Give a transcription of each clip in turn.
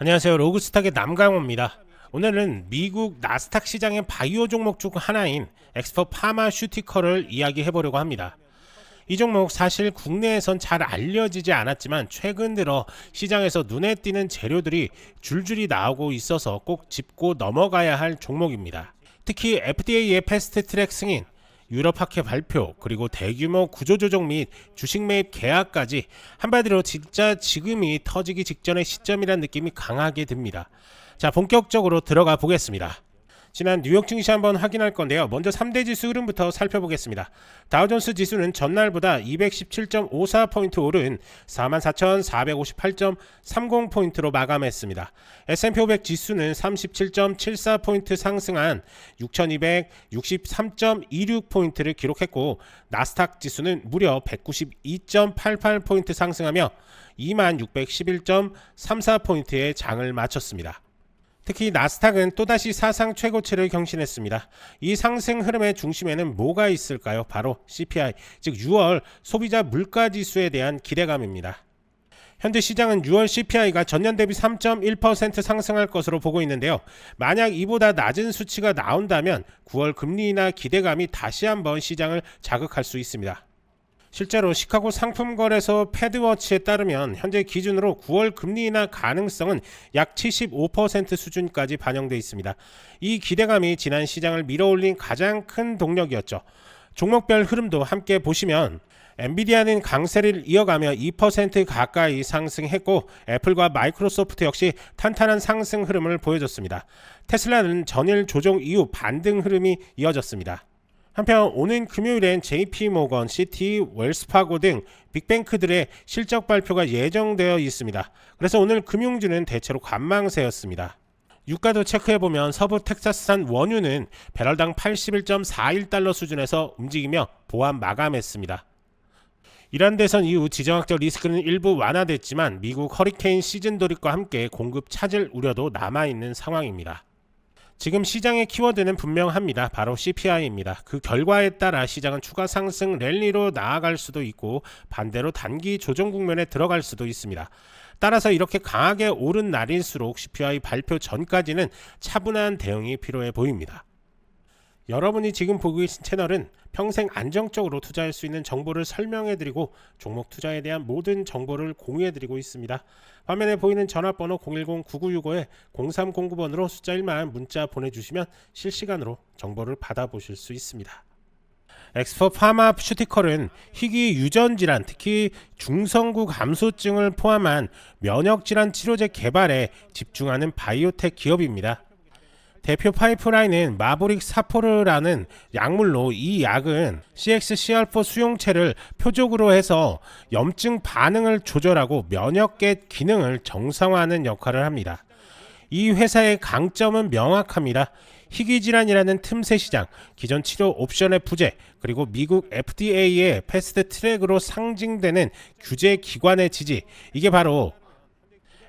안녕하세요. 로그스탁의 남강호입니다. 오늘은 미국 나스닥 시장의 바이오 종목 중 하나인 엑스퍼 파마슈티컬을 이야기해 보려고 합니다. 이 종목 사실 국내에선 잘 알려지지 않았지만 최근 들어 시장에서 눈에 띄는 재료들이 줄줄이 나오고 있어서 꼭 짚고 넘어가야 할 종목입니다. 특히 FDA의 패스트 트랙 승인, 유럽 학회 발표, 그리고 대규모 구조조정 및 주식 매입 계약까지 한마디로 진짜 지금이 터지기 직전의 시점이란 느낌이 강하게 듭니다. 자, 본격적으로 들어가 보겠습니다. 지난 뉴욕 증시 한번 확인할 건데요. 먼저 3대 지수 흐름부터 살펴보겠습니다. 다우존스 지수는 전날보다 217.54포인트 오른 44,458.30포인트로 마감했습니다. S&P 500 지수는 37.74포인트 상승한 6,263.26포인트를 기록했고, 나스닥 지수는 무려 192.88포인트 상승하며 2611.34포인트의 장을 마쳤습니다. 특히 나스닥은 또다시 사상 최고치를 경신했습니다. 이 상승 흐름의 중심에는 뭐가 있을까요? 바로 CPI, 즉 6월 소비자 물가지수에 대한 기대감입니다. 현재 시장은 6월 CPI가 전년 대비 3.1% 상승할 것으로 보고 있는데요. 만약 이보다 낮은 수치가 나온다면 9월 금리 인하 기대감이 다시 한번 시장을 자극할 수 있습니다. 실제로 시카고 상품거래소 패드워치에 따르면 현재 기준으로 9월 금리 인하 가능성은 약 75% 수준까지 반영돼 있습니다. 이 기대감이 지난 시장을 밀어올린 가장 큰 동력이었죠. 종목별 흐름도 함께 보시면 엔비디아는 강세를 이어가며 2% 가까이 상승했고, 애플과 마이크로소프트 역시 탄탄한 상승 흐름을 보여줬습니다. 테슬라는 전일 조정 이후 반등 흐름이 이어졌습니다. 한편 오는 금요일엔 JP모건, 시티, 웰스파고 등 빅뱅크들의 실적 발표가 예정되어 있습니다. 그래서 오늘 금융주는 대체로 관망세였습니다. 유가도 체크해보면 서부 텍사스산 원유는 배럴당 81.41달러 수준에서 움직이며 보합 마감했습니다. 이란 대선 이후 지정학적 리스크는 일부 완화됐지만 미국 허리케인 시즌 돌입과 함께 공급 차질 우려도 남아있는 상황입니다. 지금 시장의 키워드는 분명합니다. 바로 CPI입니다. 그 결과에 따라 시장은 추가 상승 랠리로 나아갈 수도 있고, 반대로 단기 조정 국면에 들어갈 수도 있습니다. 따라서 이렇게 강하게 오른 날일수록 CPI 발표 전까지는 차분한 대응이 필요해 보입니다. 여러분이 지금 보고 계신 채널은 평생 안정적으로 투자할 수 있는 정보를 설명해드리고 종목 투자에 대한 모든 정보를 공유해드리고 있습니다. 화면에 보이는 전화번호 010-9965-0309번으로 숫자 1만 문자 보내주시면 실시간으로 정보를 받아보실 수 있습니다. 엑스퍼 파마슈티컬은 희귀 유전질환, 특히 중성구 감소증을 포함한 면역질환 치료제 개발에 집중하는 바이오텍 기업입니다. 대표 파이프라인은 마보릭 사포르라는 약물로, 이 약은 CXCR4 수용체를 표적으로 해서 염증 반응을 조절하고 면역계 기능을 정상화하는 역할을 합니다. 이 회사의 강점은 명확합니다. 희귀질환이라는 틈새 시장, 기존 치료 옵션의 부재, 그리고 미국 FDA의 패스트 트랙으로 상징되는 규제 기관의 지지, 이게 바로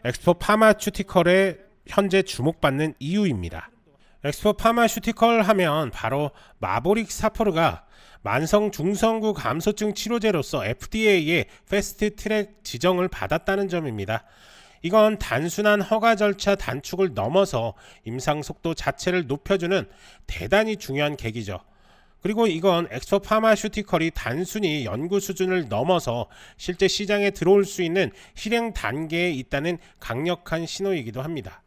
엑스퍼 파마슈티컬의 현재 주목받는 이유입니다. 엑스퍼 파마슈티컬 하면 바로 마보릭 사포르가 만성 중성구 감소증 치료제로서 FDA의 패스트 트랙 지정을 받았다는 점입니다. 이건 단순한 허가 절차 단축을 넘어서 임상 속도 자체를 높여주는 대단히 중요한 계기죠. 그리고 이건 엑스퍼 파마슈티컬이 단순히 연구 수준을 넘어서 실제 시장에 들어올 수 있는 실행 단계에 있다는 강력한 신호이기도 합니다.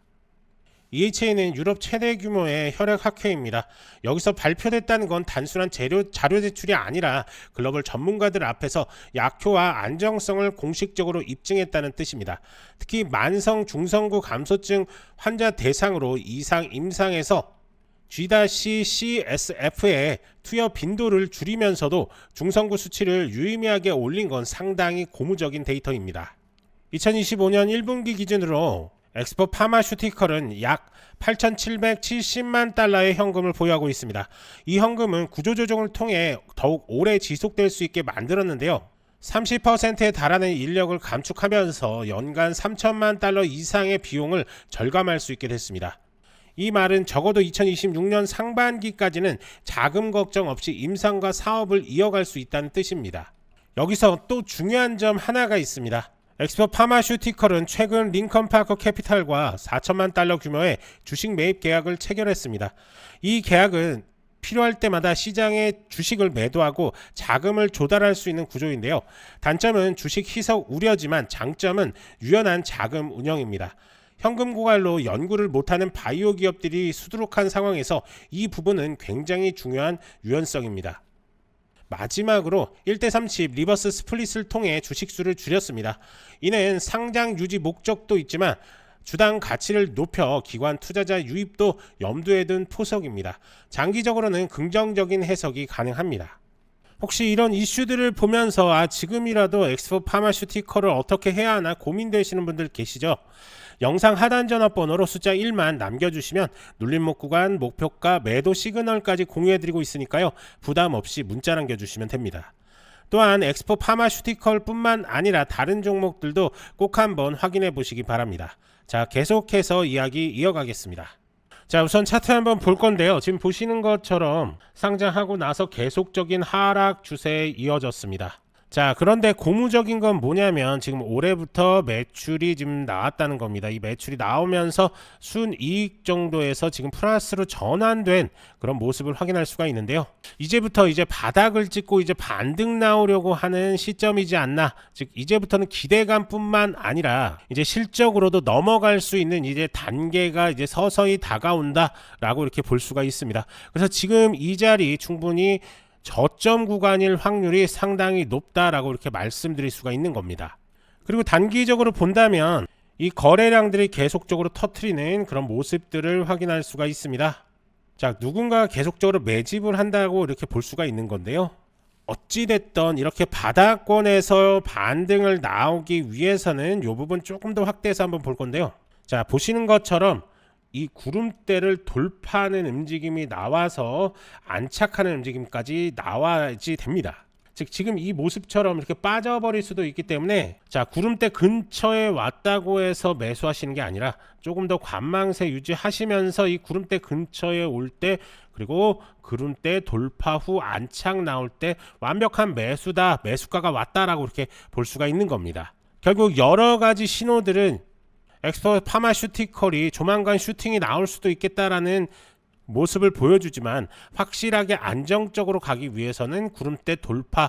EHA는 유럽 최대 규모의 혈액 학회입니다. 여기서 발표됐다는 건 단순한 자료 제출이 아니라 글로벌 전문가들 앞에서 약효와 안정성을 공식적으로 입증했다는 뜻입니다. 특히 만성 중성구 감소증 환자 대상으로 이상 임상에서 G-CSF의 투여 빈도를 줄이면서도 중성구 수치를 유의미하게 올린 건 상당히 고무적인 데이터입니다. 2025년 1분기 기준으로 엑스퍼 파마슈티컬은 약 8,770만 달러의 현금을 보유하고 있습니다. 이 현금은 구조조정을 통해 더욱 오래 지속될 수 있게 만들었는데요. 30%에 달하는 인력을 감축하면서 연간 3천만 달러 이상의 비용을 절감할 수 있게 됐습니다. 이 말은 적어도 2026년 상반기까지는 자금 걱정 없이 임상과 사업을 이어갈 수 있다는 뜻입니다. 여기서 또 중요한 점 하나가 있습니다. 엑스포 파마슈티컬은 최근 링컨파크 캐피탈과 4천만 달러 규모의 주식 매입 계약을 체결했습니다. 이 계약은 필요할 때마다 시장에 주식을 매도하고 자금을 조달할 수 있는 구조인데요. 단점은 주식 희석 우려지만 장점은 유연한 자금 운영입니다. 현금 고갈로 연구를 못하는 바이오 기업들이 수두룩한 상황에서 이 부분은 굉장히 중요한 유연성입니다. 마지막으로 1대30 리버스 스플릿을 통해 주식수를 줄였습니다. 이는 상장 유지 목적도 있지만 주당 가치를 높여 기관 투자자 유입도 염두에 둔 포석입니다. 장기적으로는 긍정적인 해석이 가능합니다. 혹시 이런 이슈들을 보면서 지금이라도 엑스포 파마슈티컬을 어떻게 해야 하나 고민되시는 분들 계시죠? 영상 하단 전화번호로 숫자 1만 남겨주시면 눌림목 구간, 목표가, 매도 시그널까지 공유해드리고 있으니까요. 부담 없이 문자 남겨주시면 됩니다. 또한 엑스포 파마슈티컬 뿐만 아니라 다른 종목들도 꼭 한번 확인해 보시기 바랍니다. 자, 계속해서 이야기 이어가겠습니다. 자, 우선 차트 한번 볼 건데요. 지금 보시는 것처럼 상장하고 나서 계속적인 하락 추세에 이어졌습니다. 자, 그런데 고무적인 건 뭐냐면 지금 올해부터 매출이 지금 나왔다는 겁니다. 이 매출이 나오면서 순이익 정도에서 지금 플러스로 전환된 그런 모습을 확인할 수가 있는데요. 이제부터 이제 바닥을 찍고 이제 반등 나오려고 하는 시점이지 않나. 즉 이제부터는 기대감뿐만 아니라 이제 실적으로도 넘어갈 수 있는 이제 단계가 이제 서서히 다가온다라고 이렇게 볼 수가 있습니다. 그래서 지금 이 자리 충분히 저점 구간일 확률이 상당히 높다라고 이렇게 말씀드릴 수가 있는 겁니다. 그리고 단기적으로 본다면 이 거래량들이 계속적으로 터트리는 그런 모습들을 확인할 수가 있습니다. 자, 누군가 계속적으로 매집을 한다고 이렇게 볼 수가 있는 건데요. 어찌됐든 이렇게 바닥권에서 반등을 나오기 위해서는 이 부분 조금 더 확대해서 한번 볼 건데요. 자, 보시는 것처럼 이 구름대를 돌파하는 움직임이 나와서 안착하는 움직임까지 나와야지 됩니다. 즉 지금 이 모습처럼 이렇게 빠져버릴 수도 있기 때문에 자, 구름대 근처에 왔다고 해서 매수하시는 게 아니라 조금 더 관망세 유지하시면서 이 구름대 근처에 올 때 그리고 구름대 돌파 후 안착 나올 때 완벽한 매수다, 매수가가 왔다라고 이렇게 볼 수가 있는 겁니다. 결국 여러 가지 신호들은 엑스포 파마슈티컬이 조만간 슈팅이 나올 수도 있겠다라는 모습을 보여주지만 확실하게 안정적으로 가기 위해서는 구름대 돌파한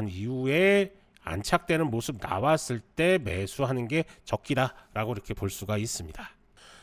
이후에 안착되는 모습 나왔을 때 매수하는 게 적기다라고 이렇게 볼 수가 있습니다.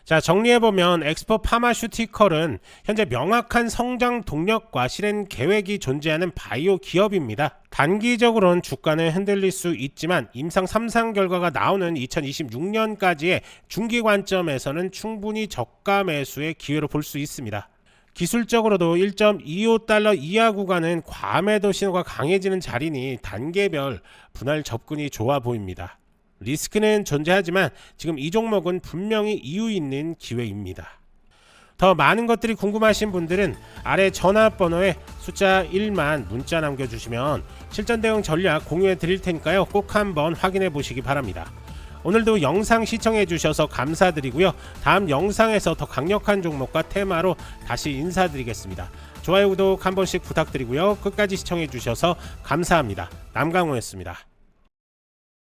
자, 정리해보면 엑스포 파마슈티컬은 현재 명확한 성장 동력과 실행 계획이 존재하는 바이오 기업입니다. 단기적으로는 주가는 흔들릴 수 있지만 임상 3상 결과가 나오는 2026년까지의 중기 관점에서는 충분히 저가 매수의 기회로 볼 수 있습니다. 기술적으로도 1.25달러 이하 구간은 과매도 신호가 강해지는 자리니 단계별 분할 접근이 좋아 보입니다. 리스크는 존재하지만 지금 이 종목은 분명히 이유 있는 기회입니다. 더 많은 것들이 궁금하신 분들은 아래 전화번호에 숫자 1만 문자 남겨주시면 실전 대응 전략 공유해 드릴 테니까요. 꼭 한번 확인해 보시기 바랍니다. 오늘도 영상 시청해 주셔서 감사드리고요. 다음 영상에서 더 강력한 종목과 테마로 다시 인사드리겠습니다. 좋아요, 구독 한 번씩 부탁드리고요. 끝까지 시청해 주셔서 감사합니다. 남강호였습니다.